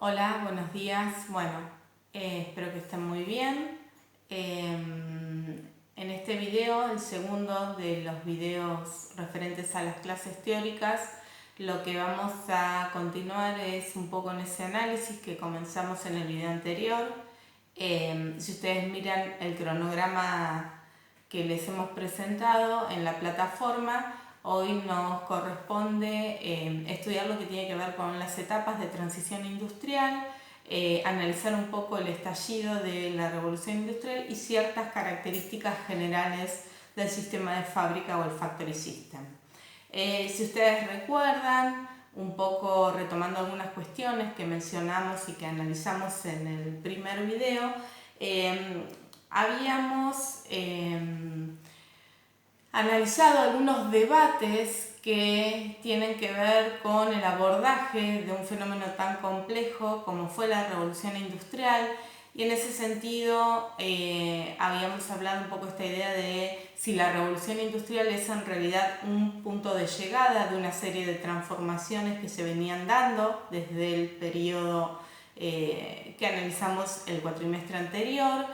Hola, buenos días. Bueno, espero que estén muy bien. En este video, el segundo de los videos referentes a las clases teóricas, lo que vamos a continuar es un poco en ese análisis que comenzamos en el video anterior. Si ustedes miran el cronograma que les hemos presentado en la plataforma, hoy nos corresponde estudiar lo que tiene que ver con las etapas de transición industrial, analizar un poco el estallido de la revolución industrial y ciertas características generales del sistema de fábrica o el factory system. Si ustedes recuerdan, un poco retomando algunas cuestiones que mencionamos y que analizamos en el primer video, habíamos analizado algunos debates que tienen que ver con el abordaje de un fenómeno tan complejo como fue la revolución industrial, y en ese sentido habíamos hablado un poco esta idea de si la revolución industrial es en realidad un punto de llegada de una serie de transformaciones que se venían dando desde el periodo que analizamos el cuatrimestre anterior,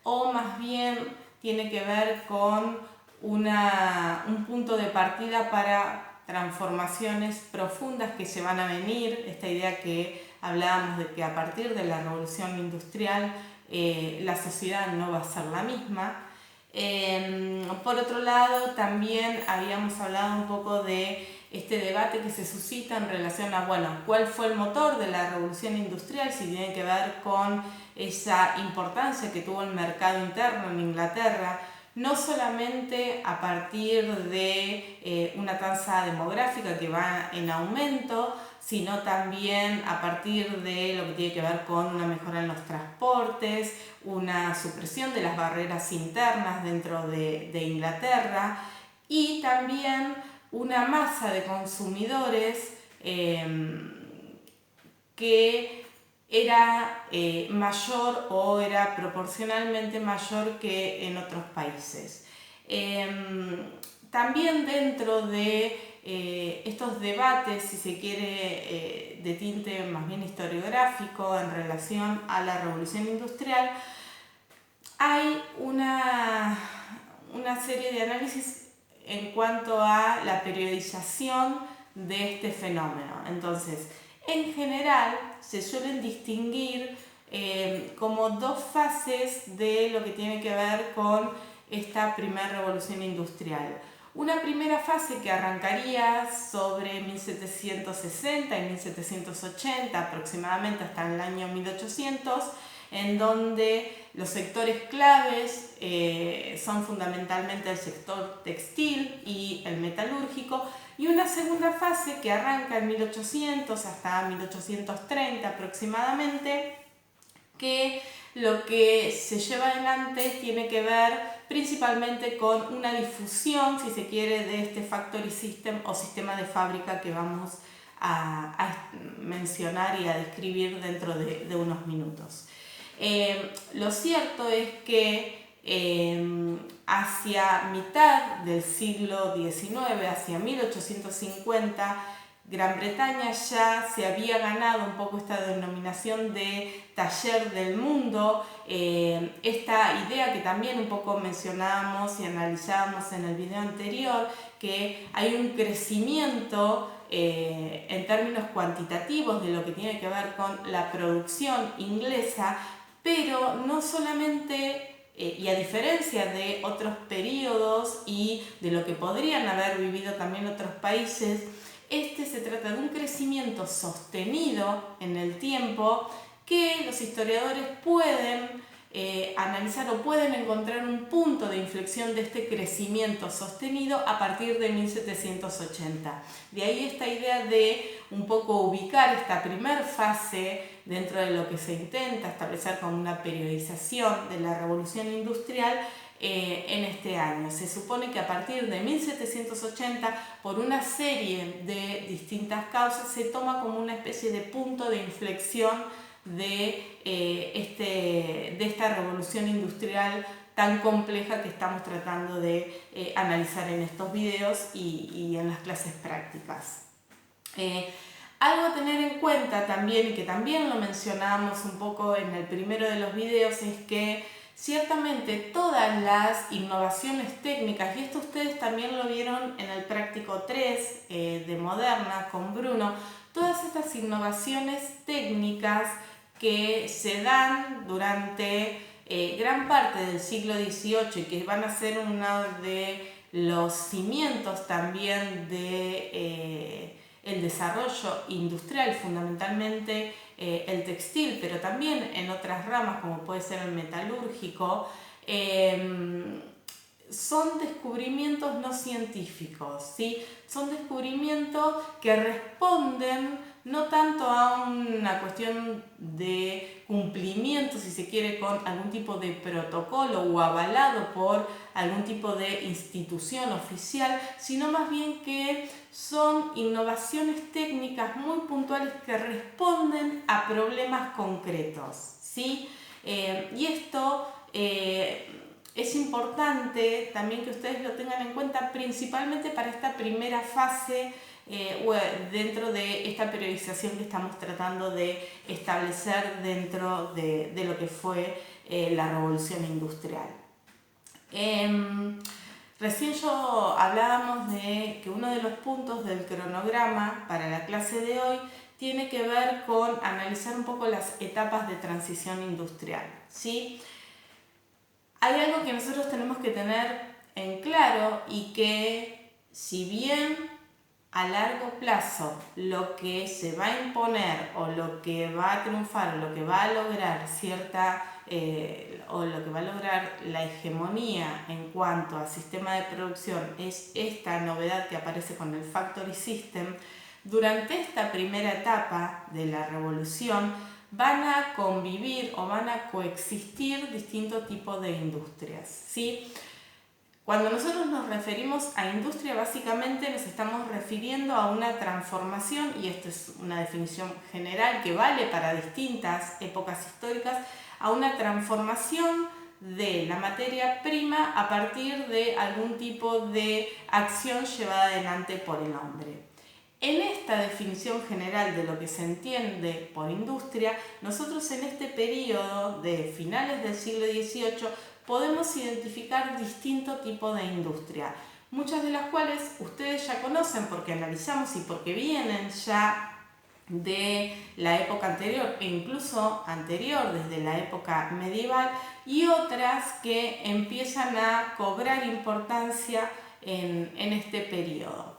o más bien tiene que ver con un punto de partida para transformaciones profundas que se van a venir. Esta idea que hablábamos de que a partir de la revolución industrial la sociedad no va a ser la misma. Por otro lado, también habíamos hablado un poco de este debate que se suscita en relación a, bueno, cuál fue el motor de la revolución industrial, si tiene que ver con esa importancia que tuvo el mercado interno en Inglaterra, no solamente a partir de una tasa demográfica que va en aumento, sino también a partir de lo que tiene que ver con una mejora en los transportes, una supresión de las barreras internas dentro de Inglaterra, y también una masa de consumidores que era mayor o era proporcionalmente mayor que en otros países. También dentro de estos debates, si se quiere, de tinte más bien historiográfico en relación a la revolución industrial, hay una serie de análisis en cuanto a la periodización de este fenómeno. Entonces, en general se suelen distinguir como dos fases de lo que tiene que ver con esta primera revolución industrial. Una primera fase que arrancaría sobre 1760 y 1780, aproximadamente hasta el año 1800, en donde los sectores claves son fundamentalmente el sector textil y el metalúrgico, y una segunda fase que arranca en 1800 hasta 1830 aproximadamente, que lo que se lleva adelante tiene que ver principalmente con una difusión, si se quiere, de este factory system o sistema de fábrica que vamos a mencionar y a describir dentro de unos minutos. Lo cierto es que hacia mitad del siglo XIX, hacia 1850, Gran Bretaña ya se había ganado un poco esta denominación de taller del mundo, esta idea que también un poco mencionábamos y analizábamos en el video anterior, que hay un crecimiento en términos cuantitativos de lo que tiene que ver con la producción inglesa, pero no solamente, y a diferencia de otros periodos y de lo que podrían haber vivido también otros países, se trata de un crecimiento sostenido en el tiempo que los historiadores pueden analizar o pueden encontrar un punto de inflexión de este crecimiento sostenido a partir de 1780. De ahí esta idea de un poco ubicar esta primera fase dentro de lo que se intenta establecer como una periodización de la revolución industrial en este año. Se supone que a partir de 1780, por una serie de distintas causas, se toma como una especie de punto de inflexión de esta revolución industrial tan compleja que estamos tratando de analizar en estos videos y en las clases prácticas. Algo a tener en cuenta también, y que también lo mencionamos un poco en el primero de los videos, es que ciertamente todas las innovaciones técnicas, y esto ustedes también lo vieron en el práctico 3 de Moderna con Bruno, todas estas innovaciones técnicas que se dan durante gran parte del siglo XVIII y que van a ser uno de los cimientos también de el desarrollo industrial, fundamentalmente el textil, pero también en otras ramas como puede ser el metalúrgico, son descubrimientos no científicos, ¿sí? Son descubrimientos que responden no tanto a una cuestión de cumplimiento, si se quiere, con algún tipo de protocolo o avalado por algún tipo de institución oficial, sino más bien que son innovaciones técnicas muy puntuales que responden a problemas concretos, ¿sí? Y esto es importante también que ustedes lo tengan en cuenta, principalmente para esta primera fase dentro de esta periodización que estamos tratando de establecer dentro de lo que fue la revolución industrial. Recién hablábamos de que uno de los puntos del cronograma para la clase de hoy tiene que ver con analizar un poco las etapas de transición industrial, ¿sí? Hay algo que nosotros tenemos que tener en claro y que, si bien a largo plazo lo que se va a imponer o lo que va a triunfar o lo que va a lograr o lo que va a lograr la hegemonía en cuanto al sistema de producción es esta novedad que aparece con el Factory System, durante esta primera etapa de la revolución van a convivir o van a coexistir distintos tipos de industrias, ¿sí? Cuando nosotros nos referimos a industria, básicamente nos estamos refiriendo a una transformación, y esto es una definición general que vale para distintas épocas históricas, a una transformación de la materia prima a partir de algún tipo de acción llevada adelante por el hombre. En esta definición general de lo que se entiende por industria, nosotros en este periodo de finales del siglo XVIII podemos identificar distintos tipos de industria, muchas de las cuales ustedes ya conocen porque analizamos y porque vienen ya de la época anterior e incluso anterior, desde la época medieval, y otras que empiezan a cobrar importancia en este periodo.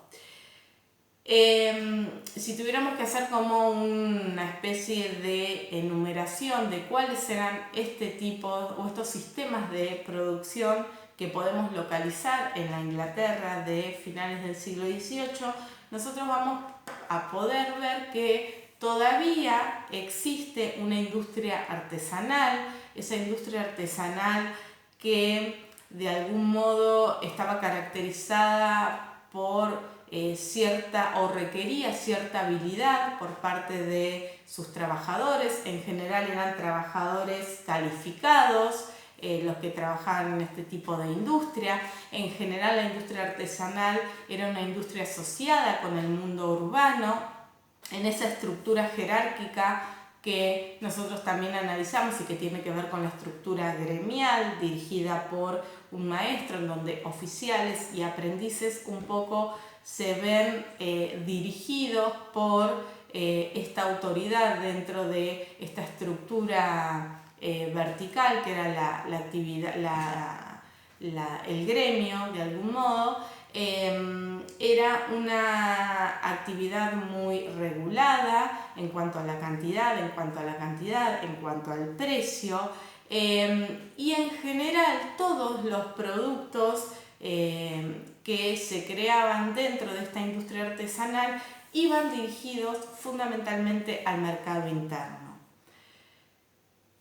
Si tuviéramos que hacer como una especie de enumeración de cuáles serán este tipo o estos sistemas de producción que podemos localizar en la Inglaterra de finales del siglo XVIII, nosotros vamos a poder ver que todavía existe una industria artesanal, esa industria artesanal que de algún modo estaba caracterizada por cierta o requería cierta habilidad por parte de sus trabajadores. En general eran trabajadores calificados los que trabajaban en este tipo de industria. En general la industria artesanal era una industria asociada con el mundo urbano, en esa estructura jerárquica que nosotros también analizamos y que tiene que ver con la estructura gremial dirigida por un maestro, en donde oficiales y aprendices un poco se ven dirigidos por esta autoridad dentro de esta estructura vertical que era la actividad, el gremio de algún modo. Era una actividad muy regulada en cuanto a la cantidad, en cuanto al precio, y en general todos los productos que se creaban dentro de esta industria artesanal iban dirigidos fundamentalmente al mercado interno.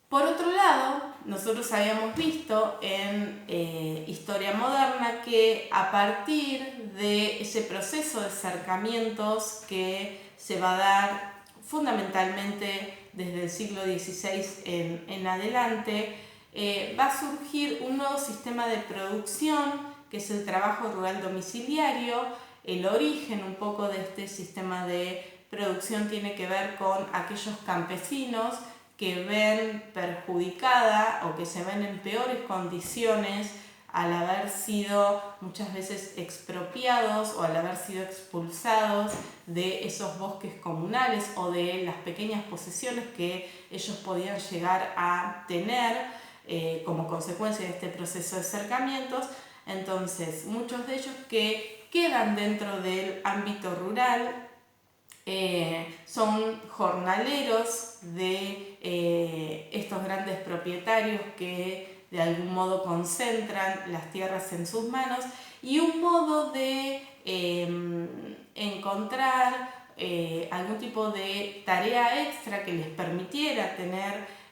Por otro lado, nosotros habíamos visto en Historia Moderna que a partir de ese proceso de acercamientos que se va a dar fundamentalmente desde el siglo XVI en adelante, va a surgir un nuevo sistema de producción que es el trabajo rural domiciliario, el origen un poco de este sistema de producción tiene que ver con aquellos campesinos que ven perjudicada o que se ven en peores condiciones al haber sido muchas veces expropiados o al haber sido expulsados de esos bosques comunales o de las pequeñas posesiones que ellos podían llegar a tener como consecuencia de este proceso de acercamientos. Entonces, muchos de ellos que quedan dentro del ámbito rural son jornaleros de estos grandes propietarios que de algún modo concentran las tierras en sus manos, y un modo de encontrar algún tipo de tarea extra que les permitiera tener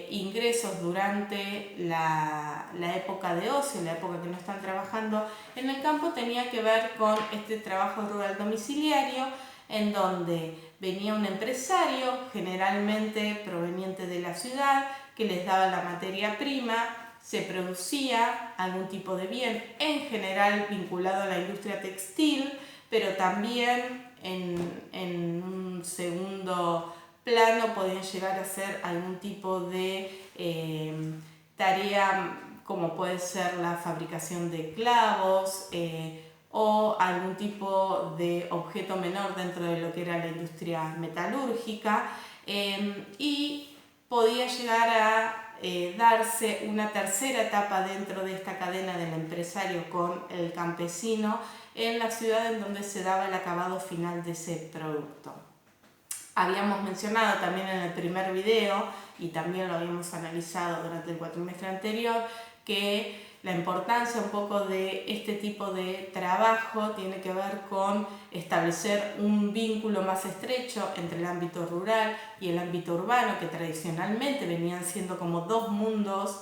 ingresos durante la época de ocio, la época que no están trabajando en el campo, tenía que ver con este trabajo rural domiciliario, en donde venía un empresario, generalmente proveniente de la ciudad, que les daba la materia prima, se producía algún tipo de bien, en general vinculado a la industria textil, pero también en un segundo plano podían llegar a ser algún tipo de tarea como puede ser la fabricación de clavos o algún tipo de objeto menor dentro de lo que era la industria metalúrgica, y podía llegar a darse una tercera etapa dentro de esta cadena del empresario con el campesino en la ciudad en donde se daba el acabado final de ese producto. Habíamos mencionado también en el primer video, y también lo habíamos analizado durante el cuatrimestre anterior, que la importancia un poco de este tipo de trabajo tiene que ver con establecer un vínculo más estrecho entre el ámbito rural y el ámbito urbano, que tradicionalmente venían siendo como dos mundos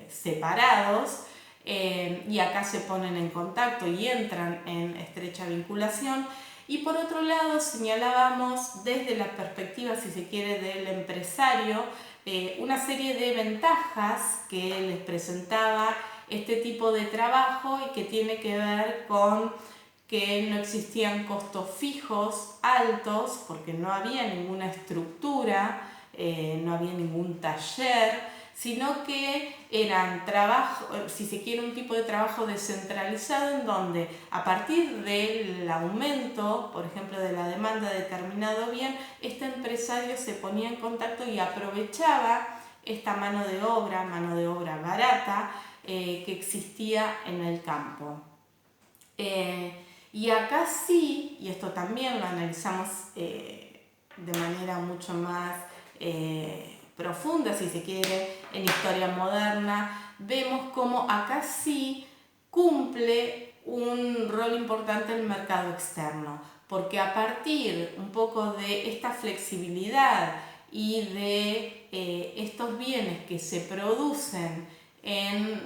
separados, y acá se ponen en contacto y entran en estrecha vinculación. Y por otro lado señalábamos desde la perspectiva, si se quiere, del empresario, una serie de ventajas que les presentaba este tipo de trabajo, y que tiene que ver con que no existían costos fijos altos porque no había ninguna estructura, no había ningún taller, sino que eran trabajo, si se quiere, un tipo de trabajo descentralizado, en donde a partir del aumento, por ejemplo, de la demanda de determinado bien, este empresario se ponía en contacto y aprovechaba esta mano de obra barata que existía en el campo. Y acá sí, y esto también lo analizamos de manera mucho más profunda, si se quiere, en historia moderna, vemos cómo acá sí cumple un rol importante el mercado externo, porque a partir un poco de esta flexibilidad y de estos bienes que se producen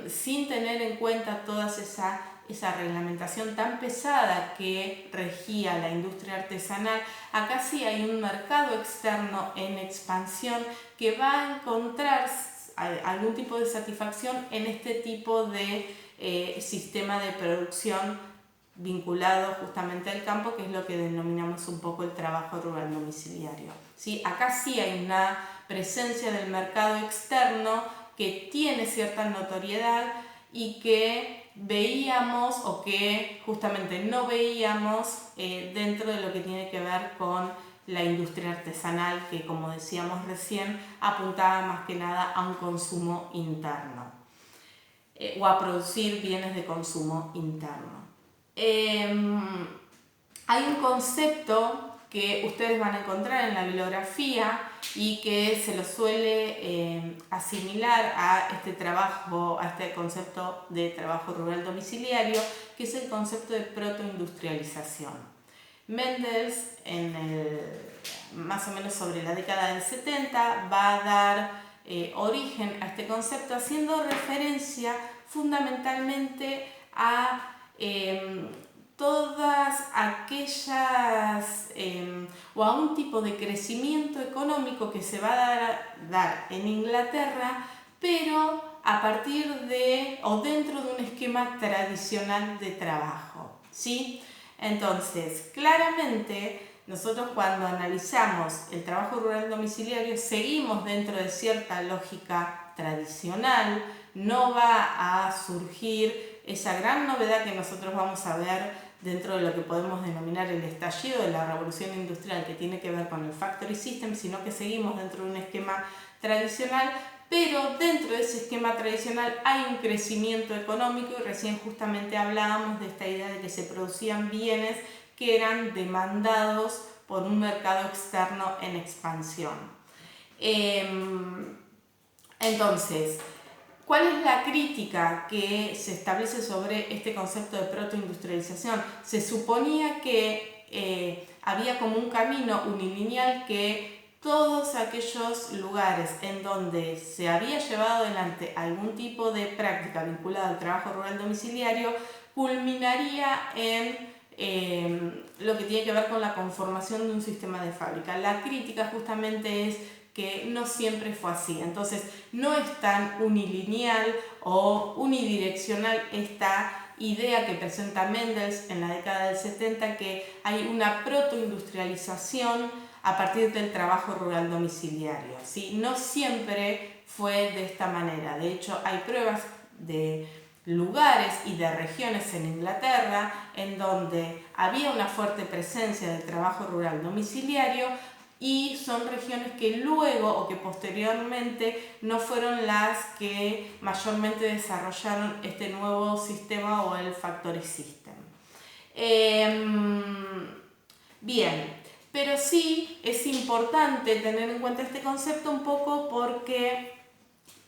sin tener en cuenta toda esa reglamentación tan pesada que regía la industria artesanal, acá sí hay un mercado externo en expansión que va a encontrar algún tipo de satisfacción en este tipo de sistema de producción vinculado justamente al campo, que es lo que denominamos un poco el trabajo rural domiciliario. ¿Sí? Acá sí hay una presencia del mercado externo que tiene cierta notoriedad y que veíamos o que justamente no veíamos dentro de lo que tiene que ver con la industria artesanal, que, como decíamos recién, apuntaba más que nada a un consumo interno o a producir bienes de consumo interno. Hay un concepto que ustedes van a encontrar en la bibliografía y que se lo suele asimilar a este trabajo, a este concepto de trabajo rural domiciliario, que es el concepto de protoindustrialización. Mendels, más o menos sobre la década del 70, va a dar origen a este concepto, haciendo referencia fundamentalmente a todas aquellas o a un tipo de crecimiento económico que se va a dar en Inglaterra, pero a partir de o dentro de un esquema tradicional de trabajo, ¿sí? Entonces, claramente nosotros cuando analizamos el trabajo rural domiciliario seguimos dentro de cierta lógica tradicional, no va a surgir esa gran novedad que nosotros vamos a ver dentro de lo que podemos denominar el estallido de la revolución industrial, que tiene que ver con el factory system, sino que seguimos dentro de un esquema tradicional, pero dentro de ese esquema tradicional hay un crecimiento económico y recién justamente hablábamos de esta idea de que se producían bienes que eran demandados por un mercado externo en expansión. Entonces, ¿cuál es la crítica que se establece sobre este concepto de protoindustrialización? Se suponía que había como un camino unilineal que todos aquellos lugares en donde se había llevado adelante algún tipo de práctica vinculada al trabajo rural domiciliario culminaría en lo que tiene que ver con la conformación de un sistema de fábrica. La crítica justamente es que no siempre fue así, entonces no es tan unilineal o unidireccional esta idea que presenta Mendels en la década del 70, que hay una protoindustrialización a partir del trabajo rural domiciliario, ¿sí? No siempre fue de esta manera. De hecho, hay pruebas de lugares y de regiones en Inglaterra en donde había una fuerte presencia del trabajo rural domiciliario y son regiones que luego o que posteriormente no fueron las que mayormente desarrollaron este nuevo sistema o el factory system. Bien. Pero sí es importante tener en cuenta este concepto un poco porque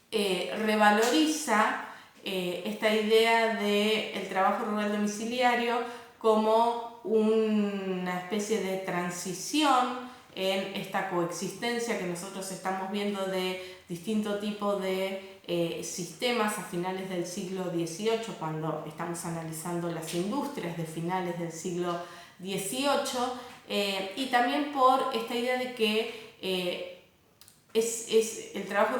revaloriza esta idea del trabajo rural domiciliario como una especie de transición en esta coexistencia que nosotros estamos viendo de distinto tipo de sistemas a finales del siglo XVIII, cuando estamos analizando las industrias de finales del siglo XVIII, y también por esta idea de que el trabajo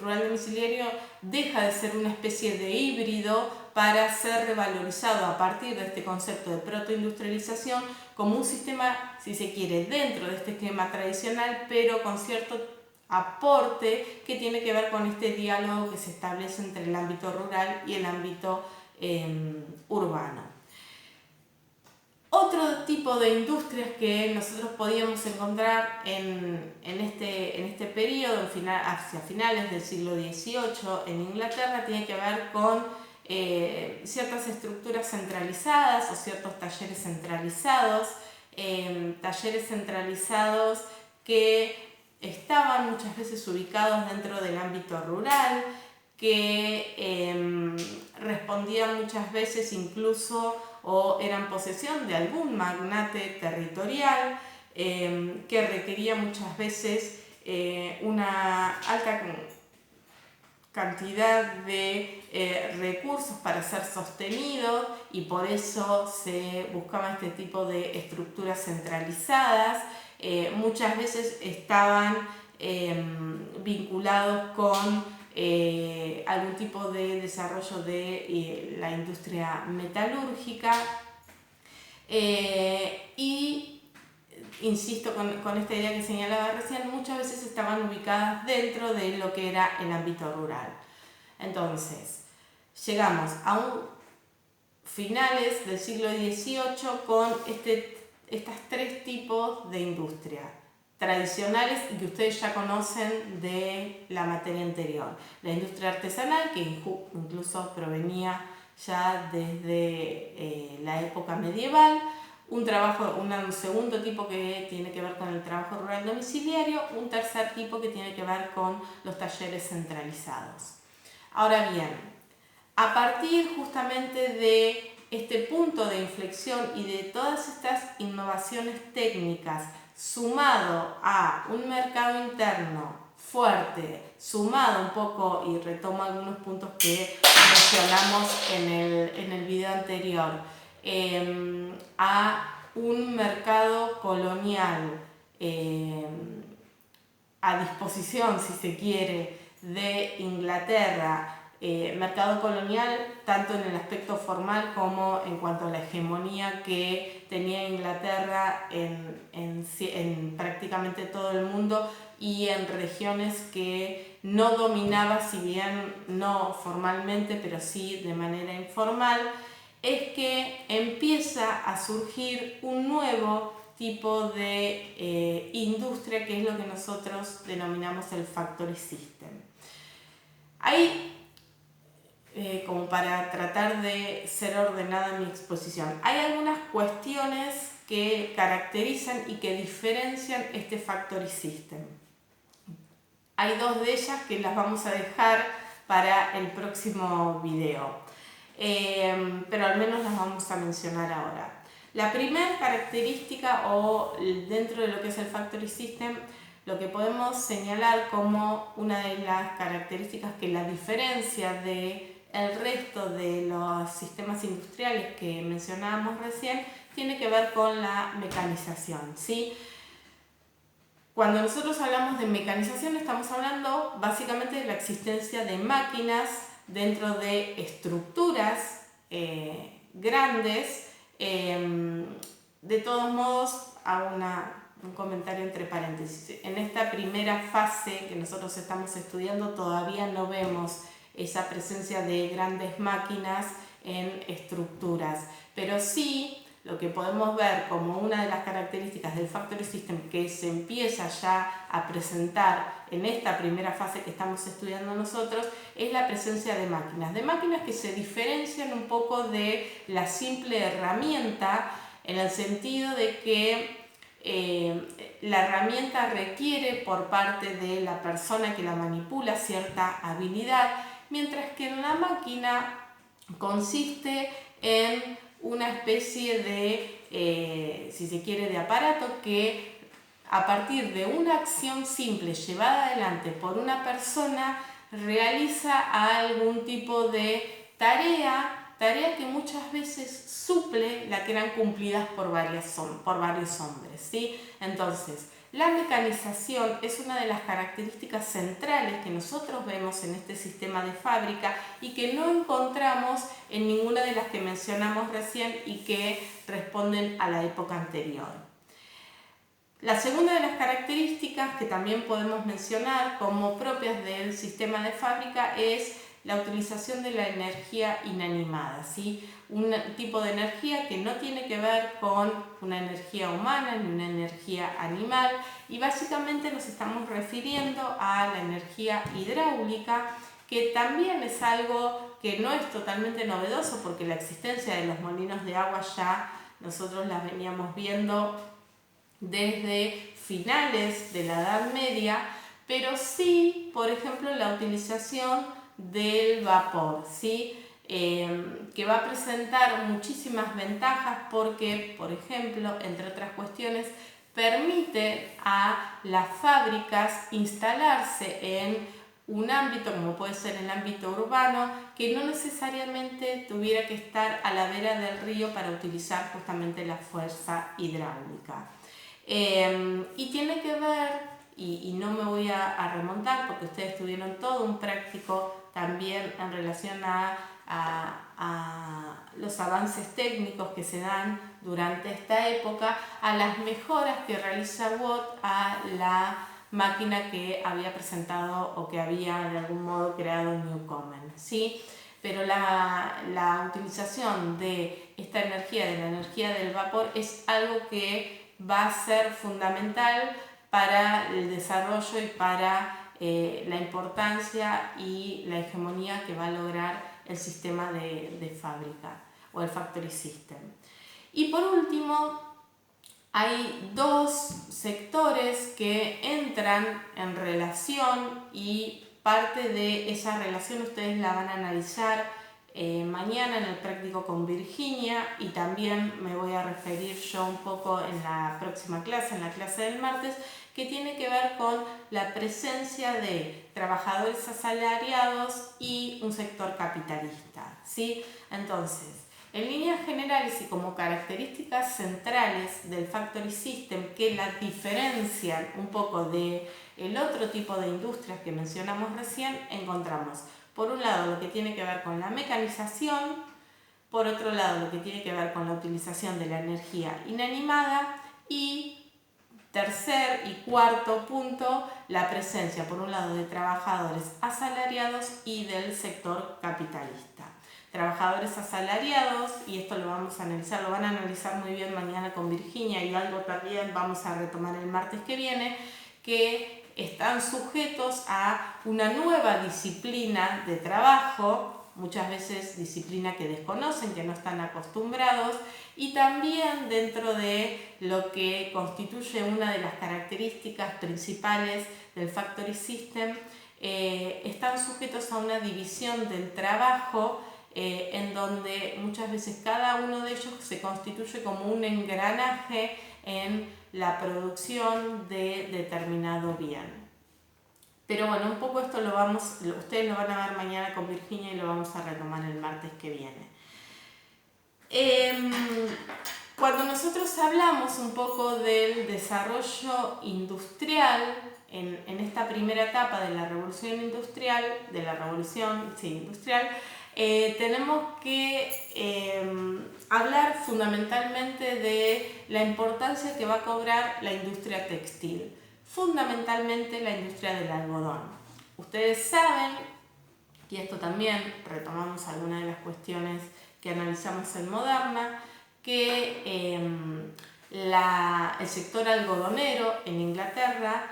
rural domiciliario deja de ser una especie de híbrido para ser revalorizado a partir de este concepto de protoindustrialización como un sistema, si se quiere, dentro de este esquema tradicional, pero con cierto aporte que tiene que ver con este diálogo que se establece entre el ámbito rural y el ámbito urbano. Otro tipo de industrias que nosotros podíamos encontrar en este periodo, hacia finales del siglo XVIII en Inglaterra, tiene que ver con ciertas estructuras centralizadas o ciertos talleres centralizados que estaban muchas veces ubicados dentro del ámbito rural, que respondían muchas veces incluso o eran posesión de algún magnate territorial, que requería muchas veces una alta cantidad de recursos para ser sostenido, y por eso se buscaba este tipo de estructuras centralizadas. Muchas veces estaban vinculados con algún tipo de desarrollo de la industria metalúrgica, y insisto con esta idea que señalaba recién, muchas veces estaban ubicadas dentro de lo que era el ámbito rural. Entonces, llegamos a finales del siglo XVIII con estos tres tipos de industria tradicionales y que ustedes ya conocen de la materia anterior. La industria artesanal, que incluso provenía ya desde la época medieval, un segundo tipo que tiene que ver con el trabajo rural domiciliario, un tercer tipo que tiene que ver con los talleres centralizados. Ahora bien, a partir justamente de este punto de inflexión y de todas estas innovaciones técnicas, sumado a un mercado interno fuerte, sumado un poco, y retomo algunos puntos que mencionamos en el video anterior, a un mercado colonial a disposición, si se quiere, de Inglaterra, mercado colonial, tanto en el aspecto formal como en cuanto a la hegemonía que tenía Inglaterra en prácticamente todo el mundo y en regiones que no dominaba, si bien no formalmente, pero sí de manera informal, es que empieza a surgir un nuevo tipo de industria, que es lo que nosotros denominamos el factory system. Hay, como para tratar de ser ordenada mi exposición, hay algunas cuestiones que caracterizan y que diferencian este factory system. Hay dos de ellas que las vamos a dejar para el próximo video, pero al menos las vamos a mencionar ahora. La primera característica, o dentro de lo que es el factory system, lo que podemos señalar como una de las características que la diferencia del resto de los sistemas industriales que mencionábamos recién, tiene que ver con la mecanización, ¿sí? Cuando nosotros hablamos de mecanización, estamos hablando básicamente de la existencia de máquinas dentro de estructuras grandes. De todos modos, hago un comentario entre paréntesis. En esta primera fase que nosotros estamos estudiando todavía no vemos esa presencia de grandes máquinas en estructuras, pero sí lo que podemos ver como una de las características del factory system que se empieza ya a presentar en esta primera fase que estamos estudiando nosotros es la presencia de máquinas que se diferencian un poco de la simple herramienta, en el sentido de que la herramienta requiere por parte de la persona que la manipula cierta habilidad, mientras que en la máquina consiste en una especie de, si se quiere, de aparato que a partir de una acción simple llevada adelante por una persona realiza algún tipo de tarea que muchas veces suple la que eran cumplidas por varios hombres, ¿sí? Entonces, la mecanización es una de las características centrales que nosotros vemos en este sistema de fábrica y que no encontramos en ninguna de las que mencionamos recién y que responden a la época anterior. La segunda de las características que también podemos mencionar como propias del sistema de fábrica es la utilización de la energía inanimada, ¿sí? Un tipo de energía que no tiene que ver con una energía humana ni una energía animal, y básicamente nos estamos refiriendo a la energía hidráulica, que también es algo que no es totalmente novedoso, porque la existencia de los molinos de agua ya nosotros las veníamos viendo desde finales de la Edad Media, pero sí, por ejemplo, la utilización del vapor, ¿sí? Que va a presentar muchísimas ventajas porque, por ejemplo, entre otras cuestiones, permite a las fábricas instalarse en un ámbito, como puede ser el ámbito urbano, que no necesariamente tuviera que estar a la vera del río para utilizar justamente la fuerza hidráulica. Y tiene que ver, y no me voy a remontar porque ustedes tuvieron todo un práctico también en relación a los avances técnicos que se dan durante esta época, a las mejoras que realiza Watt a la máquina que había presentado o que había de algún modo creado Newcomen, ¿sí? Pero la utilización de esta energía, de la energía del vapor, es algo que va a ser fundamental para el desarrollo y para la importancia y la hegemonía que va a lograr el sistema de fábrica o el factory system. Y por último, hay dos sectores que entran en relación, y parte de esa relación ustedes la van a analizar mañana en el práctico con Virginia, y también me voy a referir yo un poco en la próxima clase, en la clase del martes, que tiene que ver con la presencia de trabajadores asalariados y un sector capitalista, ¿sí? Entonces, en líneas generales y como características centrales del factory system que la diferencian un poco del otro tipo de industrias que mencionamos recién, encontramos, por un lado lo que tiene que ver con la mecanización, por otro lado lo que tiene que ver con la utilización de la energía inanimada y tercer y cuarto punto, la presencia por un lado de trabajadores asalariados y del sector capitalista. Trabajadores asalariados, y esto lo vamos a analizar, lo van a analizar muy bien mañana con Virginia y algo también vamos a retomar el martes que viene, que están sujetos a una nueva disciplina de trabajo, muchas veces disciplina que desconocen, que no están acostumbrados, y también dentro de lo que constituye una de las características principales del Factory System, están sujetos a una división del trabajo en donde muchas veces cada uno de ellos se constituye como un engranaje en la producción de determinado bien. Pero bueno, un poco esto ustedes lo van a ver mañana con Virginia y lo vamos a retomar el martes que viene. Cuando nosotros hablamos un poco del desarrollo industrial, en esta primera etapa de la revolución industrial, tenemos que hablar fundamentalmente de la importancia que va a cobrar la industria textil, fundamentalmente la industria del algodón. Ustedes saben, y esto también retomamos algunas de las cuestiones que analizamos en Moderna, que el sector algodonero en Inglaterra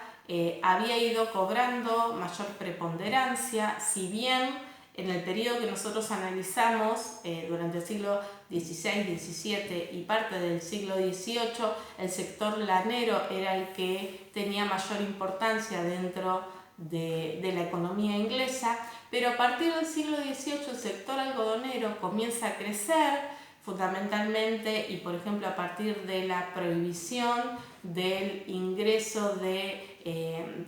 había ido cobrando mayor preponderancia, si bien en el periodo que nosotros analizamos, durante el siglo XVI, XVII y parte del siglo XVIII, el sector lanero era el que tenía mayor importancia dentro de la economía inglesa, pero a partir del siglo XVIII el sector algodonero comienza a crecer fundamentalmente y por ejemplo a partir de la prohibición del ingreso de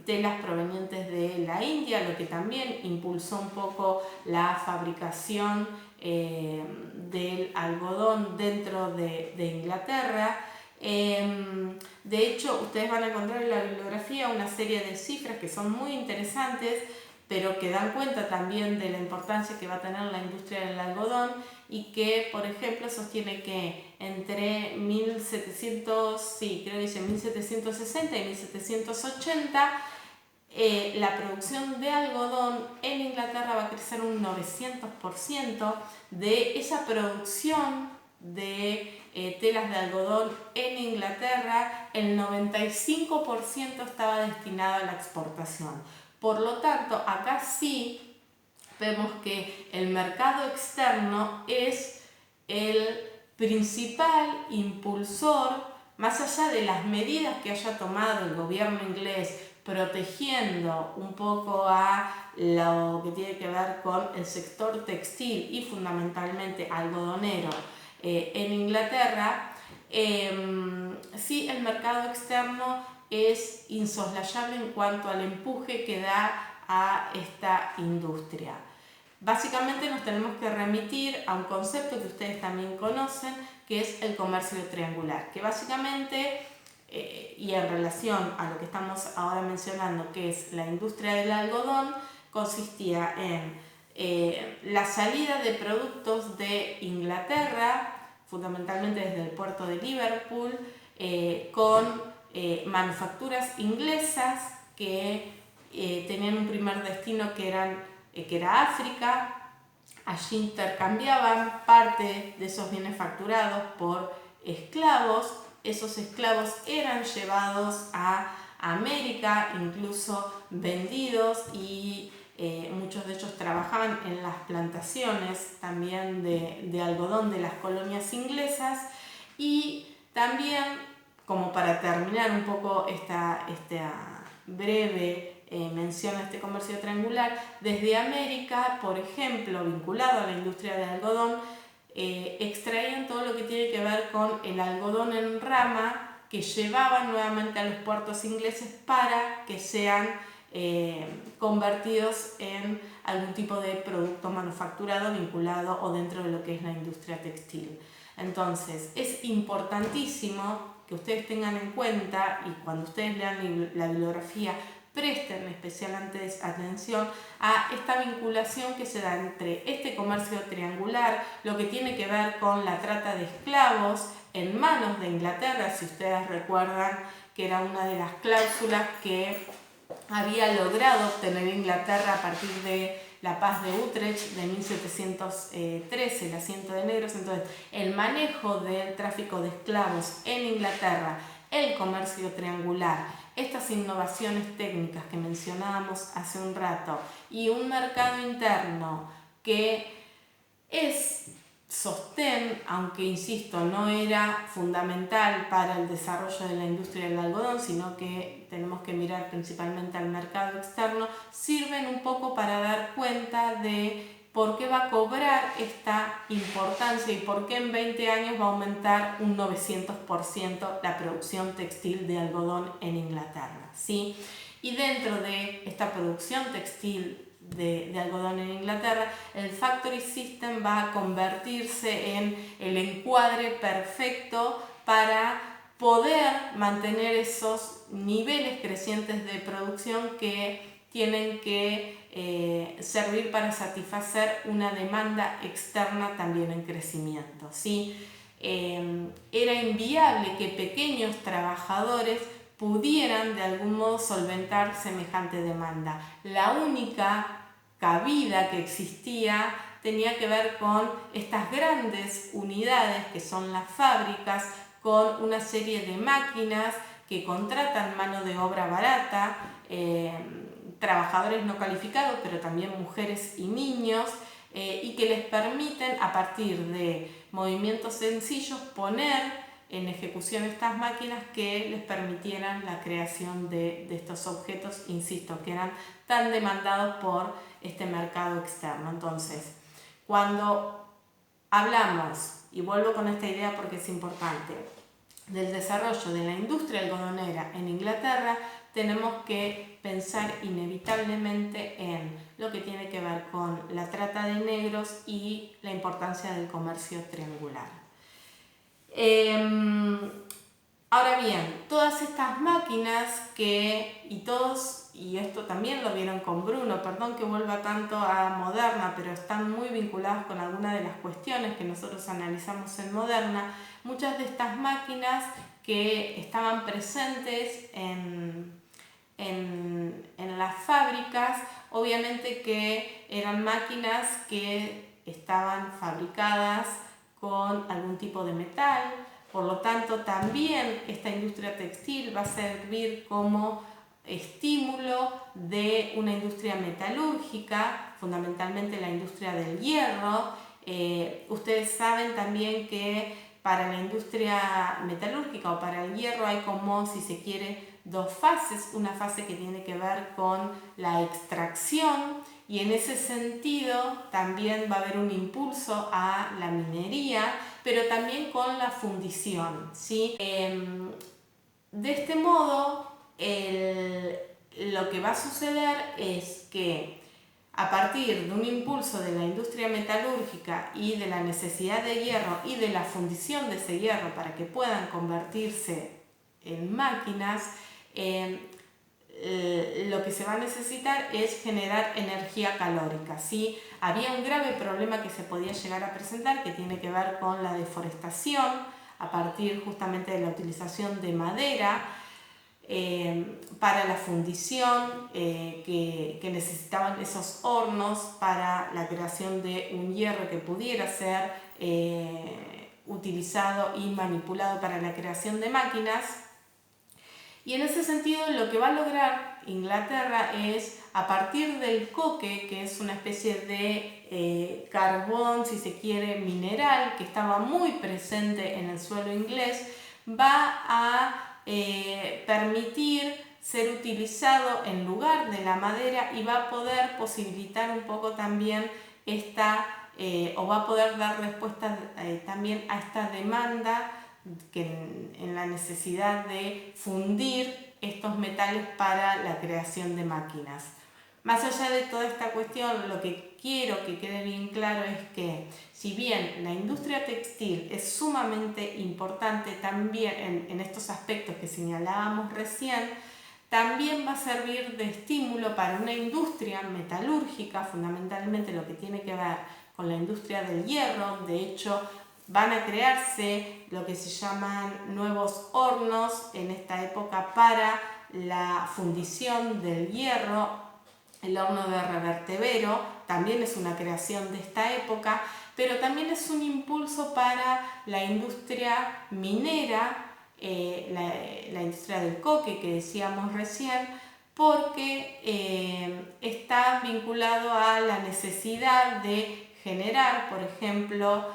telas provenientes de la India, lo que también impulsó un poco la fabricación del algodón dentro de Inglaterra. De hecho, ustedes van a encontrar en la bibliografía una serie de cifras que son muy interesantes, pero que dan cuenta también de la importancia que va a tener la industria del algodón y que, por ejemplo, sostiene que entre 1760 y 1780 la producción de algodón en Inglaterra va a crecer un 900%. De esa producción de telas de algodón en Inglaterra, el 95% estaba destinado a la exportación. Por lo tanto, acá sí vemos que el mercado externo es el principal impulsor, más allá de las medidas que haya tomado el gobierno inglés protegiendo un poco a lo que tiene que ver con el sector textil y fundamentalmente algodonero en Inglaterra, sí el mercado externo es insoslayable en cuanto al empuje que da a esta industria. Básicamente nos tenemos que remitir a un concepto que ustedes también conocen, que es el comercio triangular, que básicamente, y en relación a lo que estamos ahora mencionando, que es la industria del algodón, consistía en la salida de productos de Inglaterra, fundamentalmente desde el puerto de Liverpool, con manufacturas inglesas que tenían un primer destino que era África. Allí intercambiaban parte de esos bienes facturados por esclavos. Esos esclavos eran llevados a América, incluso vendidos, y muchos de ellos trabajaban en las plantaciones también de algodón de las colonias inglesas. Y también, como para terminar un poco esta breve mención a este comercio triangular, desde América, por ejemplo, vinculado a la industria del algodón, extraían todo lo que tiene que ver con el algodón en rama que llevaban nuevamente a los puertos ingleses para que sean convertidos en algún tipo de producto manufacturado vinculado o dentro de lo que es la industria textil. Entonces, es importantísimo que ustedes tengan en cuenta, y cuando ustedes lean la bibliografía presten especial especial atención a esta vinculación que se da entre este comercio triangular, lo que tiene que ver con la trata de esclavos en manos de Inglaterra, si ustedes recuerdan que era una de las cláusulas que había logrado obtener Inglaterra a partir de la paz de Utrecht de 1713, el asiento de negros. Entonces, el manejo del tráfico de esclavos en Inglaterra, el comercio triangular, estas innovaciones técnicas que mencionábamos hace un rato y un mercado interno que es sostén, aunque insisto, no era fundamental para el desarrollo de la industria del algodón, sino que tenemos que mirar principalmente al mercado externo, sirven un poco para dar cuenta de por qué va a cobrar esta importancia y por qué en 20 años va a aumentar un 900% la producción textil de algodón en Inglaterra, ¿sí? Y dentro de esta producción textil de algodón en Inglaterra, el Factory System va a convertirse en el encuadre perfecto para poder mantener esos niveles crecientes de producción que tienen que servir para satisfacer una demanda externa también en crecimiento, ¿sí? Era inviable que pequeños trabajadores pudieran de algún modo solventar semejante demanda. La única cabida que existía tenía que ver con estas grandes unidades que son las fábricas, con una serie de máquinas que contratan mano de obra barata, trabajadores no calificados, pero también mujeres y niños, y que les permiten a partir de movimientos sencillos poner en ejecución estas máquinas que les permitieran la creación de estos objetos, insisto, que eran tan demandados por este mercado externo. Entonces, cuando hablamos, y vuelvo con esta idea porque es importante, del desarrollo de la industria algodonera en Inglaterra, tenemos que pensar inevitablemente en lo que tiene que ver con la trata de negros y la importancia del comercio triangular. Ahora bien, todas estas máquinas y esto también lo vieron con Bruno, perdón que vuelva tanto a Moderna, pero están muy vinculadas con algunas de las cuestiones que nosotros analizamos en Moderna. Muchas de estas máquinas que estaban presentes en las fábricas, obviamente que eran máquinas que estaban fabricadas con algún tipo de metal, por lo tanto también esta industria textil va a servir como estímulo de una industria metalúrgica, fundamentalmente la industria del hierro. Ustedes saben también que para la industria metalúrgica o para el hierro hay como, si se quiere, dos fases, una fase que tiene que ver con la extracción y en ese sentido también va a haber un impulso a la minería, pero también con la fundición, ¿sí? De este modo, lo que va a suceder es que a partir de un impulso de la industria metalúrgica y de la necesidad de hierro y de la fundición de ese hierro para que puedan convertirse en máquinas, lo que se va a necesitar es generar energía calórica, ¿sí? Había un grave problema que se podía llegar a presentar que tiene que ver con la deforestación a partir justamente de la utilización de madera para la fundición, que necesitaban esos hornos para la creación de un hierro que pudiera ser utilizado y manipulado para la creación de máquinas. Y en ese sentido lo que va a lograr Inglaterra es, a partir del coque, que es una especie de carbón, si se quiere, mineral, que estaba muy presente en el suelo inglés, va a permitir ser utilizado en lugar de la madera y va a poder posibilitar un poco también o va a poder dar respuesta también a esta demanda en la necesidad de fundir estos metales para la creación de máquinas. Más allá de toda esta cuestión, lo que quiero que quede bien claro es que si bien la industria textil es sumamente importante también en estos aspectos que señalábamos recién, También va a servir de estímulo para una industria metalúrgica, fundamentalmente lo que tiene que ver con la industria del hierro. De hecho, van a crearse lo que se llaman nuevos hornos en esta época para la fundición del hierro. El horno de Revertevero también es una creación de esta época, pero también es un impulso para la industria minera, la industria del coque que decíamos recién, porque está vinculado a la necesidad de generar, por ejemplo,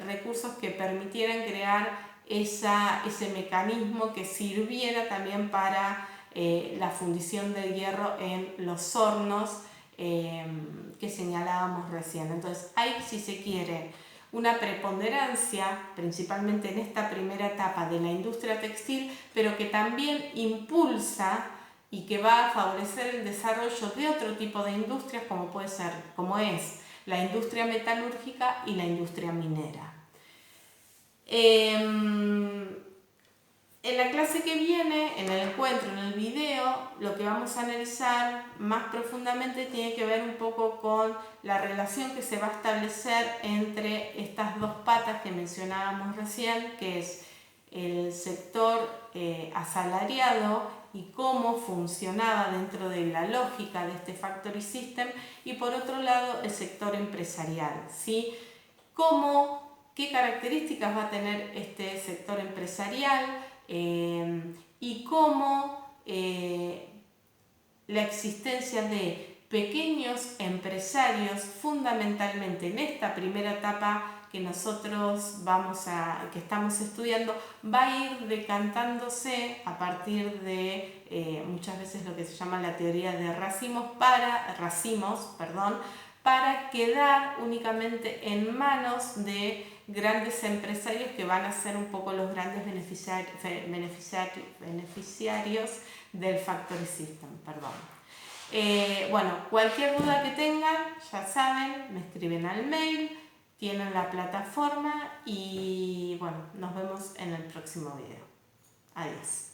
recursos que permitieran crear ese mecanismo que sirviera también para la fundición del hierro en los hornos que señalábamos recién. Entonces hay, si se quiere, una preponderancia, principalmente en esta primera etapa de la industria textil, pero que también impulsa y que va a favorecer el desarrollo de otro tipo de industrias como es la industria metalúrgica y la industria minera. En la clase que viene, en el encuentro, en el video, lo que vamos a analizar más profundamente tiene que ver un poco con la relación que se va a establecer entre estas dos patas que mencionábamos recién, que es el sector asalariado y cómo funcionaba dentro de la lógica de este Factory System, y por otro lado el sector empresarial, ¿sí? ¿Qué características va a tener este sector empresarial? Y cómo la existencia de pequeños empresarios, fundamentalmente en esta primera etapa que nosotros que estamos estudiando, va a ir decantándose a partir de muchas veces lo que se llama la teoría de racimos, para quedar únicamente en manos de grandes empresarios que van a ser un poco los grandes beneficiarios del Factory System. Bueno, cualquier duda que tengan, ya saben, me escriben al mail, tienen la plataforma y bueno, nos vemos en el próximo video. Adiós.